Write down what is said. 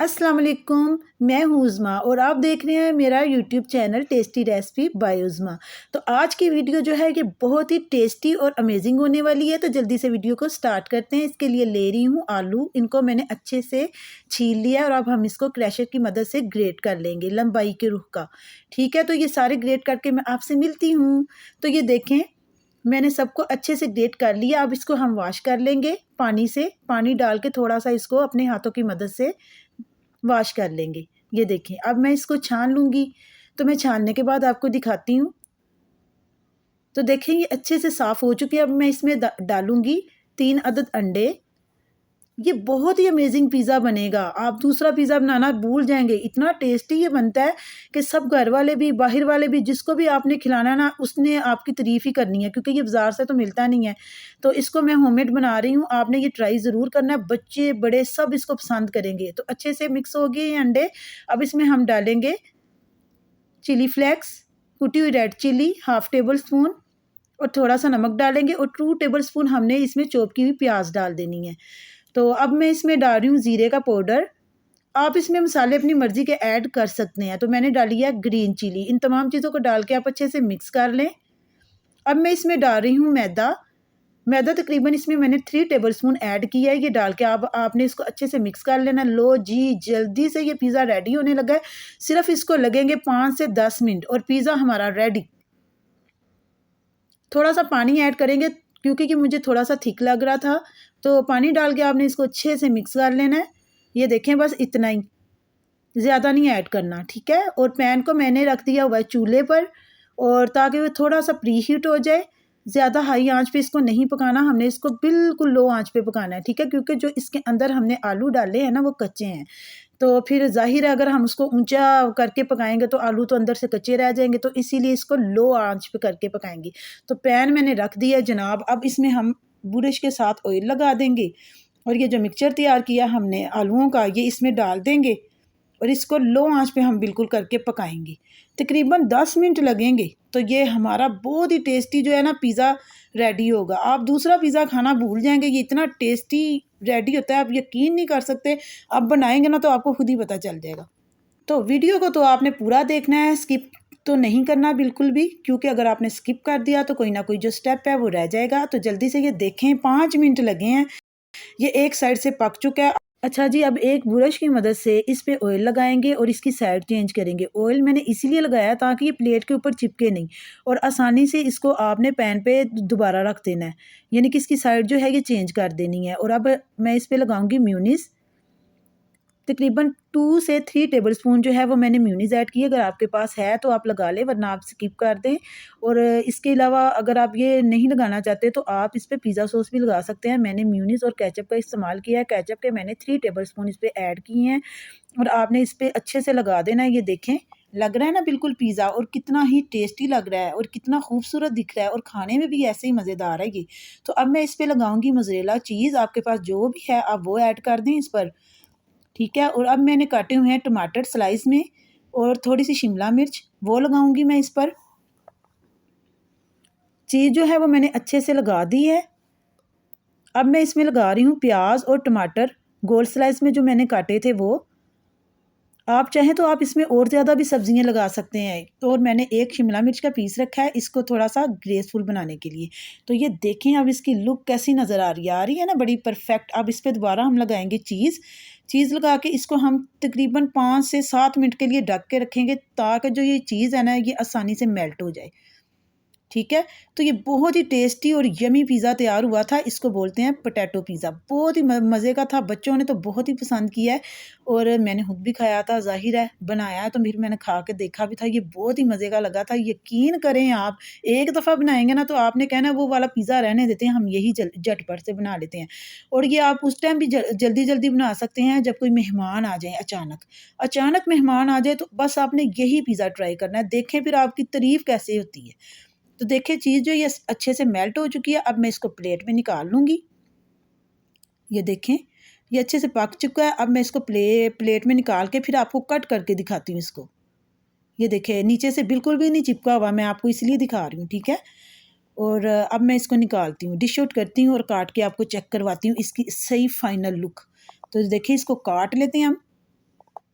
अस्सलाम वालेकुम। मैं हूँ उज़मा और आप देख रहे हैं मेरा YouTube channel tasty recipe by Uzma. तो आज की वीडियो जो है ये बहुत ही टेस्टी और अमेजिंग होने वाली है। तो जल्दी से वीडियो को स्टार्ट करते हैं। इसके लिए ले रही हूँ आलू, इनको मैंने अच्छे से छील लिया और अब हम इसको क्रशर की मदद से ग्रेट कर लेंगे लंबाई के रुख का। ठीक है, तो ये सारे ग्रेट करके मैं आपसे मिलती हूँ। तो ये देखें, मैंने सबको अच्छे से ग्रेट कर लिया। अब इसको हम वॉश कर लेंगे पानी से। पानी डाल के थोड़ा सा इसको अपने हाथों की मदद से वॉश कर लेंगे। ये देखें, अब मैं इसको छान लूँगी। तो मैं छानने के बाद आपको दिखाती हूँ। तो देखें, ये अच्छे से साफ़ हो चुके हैं। अब मैं इसमें डालूँगी 3 अदद अंडे। ये बहुत ही अमेजिंग पिज़्ज़ा बनेगा। आप दूसरा पिज़्ज़ा बनाना भूल जाएंगे, इतना टेस्टी ये बनता है कि सब घर वाले भी, बाहर वाले भी, जिसको भी आपने खिलाना है ना, उसने आपकी तारीफ़ ही करनी है, क्योंकि ये बाज़ार से तो मिलता नहीं है। तो इसको मैं होममेड बना रही हूँ, आपने ये ट्राई ज़रूर करना है। बच्चे बड़े सब इसको पसंद करेंगे। तो अच्छे से मिक्स हो गए ये अंडे। अब इसमें हम डालेंगे चिली फ्लेक्स, कुटी हुई red chilli half tablespoon, और थोड़ा सा नमक डालेंगे, और 2 टेबल स्पून हमने इसमें चॉप की हुई प्याज डाल देनी है। तो अब मैं इसमें डाल रही हूँ ज़ीरे का पाउडर। आप इसमें मसाले अपनी मर्ज़ी के ऐड कर सकते हैं। तो मैंने डाली है ग्रीन चिली। इन तमाम चीज़ों को डाल के आप अच्छे से मिक्स कर लें। अब मैं इसमें डाल रही हूँ मैदा तकरीबन इसमें मैंने 3 टेबल स्पून ऐड किया है। ये डाल के आपने इसको अच्छे से मिक्स कर लेना। लो जी, जल्दी से ये पिज़्ज़ा रेडी होने लगा है। सिर्फ इसको लगेंगे 5 से 10 मिनट और पिज़्ज़ा हमारा रेडी। थोड़ा सा पानी ऐड करेंगे क्योंकि कि मुझे थोड़ा सा थिक लग रहा था। तो पानी डाल के आपने इसको अच्छे से मिक्स कर लेना है। ये देखें, बस इतना ही, ज़्यादा नहीं ऐड करना, ठीक है। और पैन को मैंने रख दिया हुआ है चूल्हे पर, और ताकि वो थोड़ा सा प्री हीट हो जाए। ज़्यादा हाई आंच पे इसको नहीं पकाना, हमने इसको बिल्कुल लो आंच पे पकाना है, ठीक है। क्योंकि जो इसके अंदर हमने आलू डाले हैं ना, वो कच्चे हैं। तो फिर ज़ाहिर है, अगर हम उसको ऊंचा करके पकाएंगे तो आलू तो अंदर से कच्चे रह जाएंगे। तो इसीलिए इसको लो आंच पे करके पकाएंगे। तो पैन मैंने रख दिया जनाब। अब इसमें हम बुरश के साथ ऑयल लगा देंगे, और ये जो मिक्सचर तैयार किया हमने आलूओं का, ये इसमें डाल देंगे, और इसको लो आंच पे हम बिल्कुल करके पकाएंगे। तकरीबन 10 मिनट लगेंगे। तो ये हमारा बहुत ही टेस्टी जो है ना पिज़्ज़ा रेडी होगा। आप दूसरा पिज़्ज़ा खाना भूल जाएंगे, ये इतना टेस्टी रेडी होता है, आप यकीन नहीं कर सकते। आप बनाएंगे ना तो आपको खुद ही पता चल जाएगा। तो वीडियो को तो आपने पूरा देखना है, स्किप तो नहीं करना बिल्कुल भी, क्योंकि अगर आपने स्किप कर दिया तो कोई ना कोई जो स्टेप है वो रह जाएगा। तो जल्दी से ये देखें, 5 मिनट लगे हैं। ये एक साइड से पक चुका है। अच्छा जी, अब एक ब्रश की मदद से इस पे ऑयल लगाएंगे और इसकी साइड चेंज करेंगे। ऑयल मैंने इसीलिए लगाया ताकि ये प्लेट के ऊपर चिपके नहीं, और आसानी से इसको आपने पैन पे दोबारा रख देना है, यानी कि इसकी साइड जो है ये चेंज कर देनी है। और अब मैं इस पे लगाऊंगी म्यूनीस। तकरीबन 2 से 3 टेबल स्पून जो है वो मैंने म्यूनीस ऐड की है। अगर आपके पास है तो आप लगा लें, वरना आप स्किप कर दें। और इसके अलावा अगर आप ये नहीं लगाना चाहते तो आप इस पे पिज़्ज़ा सॉस भी लगा सकते हैं। मैंने म्यूनीस और केचप का इस्तेमाल किया है। केचप के मैंने 3 टेबल स्पून इस पे ऐड किए हैं, और आपने इस पे अच्छे से लगा देना है। ये देखें, लग रहा है ना बिल्कुल पिज़्ज़ा, और कितना ही टेस्टी लग रहा है और कितना खूबसूरत दिख रहा है, और खाने में भी ऐसे ही मज़ेदार है ये। तो अब मैं इस पे लगाऊंगी मोज़रेला चीज़। आपके पास जो भी है आप वो ऐड कर दें इस पर, ठीक है। और अब मैंने काटे हुए हैं टमाटर स्लाइस में, और थोड़ी सी शिमला मिर्च वो लगाऊंगी मैं इस पर। चीज़ जो है वो मैंने अच्छे से लगा दी है। अब मैं इसमें लगा रही हूँ प्याज और टमाटर, गोल स्लाइस में जो मैंने काटे थे वो। आप चाहें तो आप इसमें और ज़्यादा भी सब्जियां लगा सकते हैं। तो और मैंने एक शिमला मिर्च का पीस रखा है इसको थोड़ा सा ग्रेसफुल बनाने के लिए। तो ये देखें, अब इसकी लुक कैसी नज़र आ रही है ना, बड़ी परफेक्ट। अब इस पर दोबारा हम लगाएंगे चीज़ लगा के इसको हम तकरीबन 5 से 7 मिनट के लिए ढक के रखेंगे, ताकि जो ये चीज़ है ना ये आसानी से मेल्ट हो जाए, ठीक है। तो ये बहुत ही टेस्टी और यमी पिज़्ज़ा तैयार हुआ था। इसको बोलते हैं पोटैटो पिज़्ज़ा। बहुत ही मज़े का था, बच्चों ने तो बहुत ही पसंद किया है, और मैंने खुद भी खाया था। ज़ाहिर है, बनाया है तो फिर मैंने खा के देखा भी था। ये बहुत ही मज़े का लगा था। यकीन करें, आप एक दफ़ा बनाएंगे ना तो आपने कहना वो वाला पिज़्ज़ा रहने देते हैं, हम यही झटपट से बना लेते हैं। और ये आप उस टाइम भी जल्दी जल्दी बना सकते हैं जब कोई मेहमान आ जाए। अचानक मेहमान आ जाए तो बस आपने यही पिज़्ज़ा ट्राई करना है। देखें फिर आपकी तारीफ़ कैसे होती है। तो देखिए, चीज़ जो ये अच्छे से मेल्ट हो चुकी है। अब मैं इसको प्लेट में निकाल लूँगी। ये देखें, ये अच्छे से पक चुका है। अब मैं इसको प्लेट में निकाल के फिर आपको कट करके दिखाती हूँ इसको। ये देखें, नीचे से बिल्कुल भी नहीं चिपका हुआ, मैं आपको इसलिए दिखा रही हूँ, ठीक है। और अब मैं इसको निकालती हूँ, डिश आउट करती हूँ, और काट के आपको चेक करवाती हूँ इसकी सही फाइनल लुक। तो देखिए, इसको काट लेते हैं हम।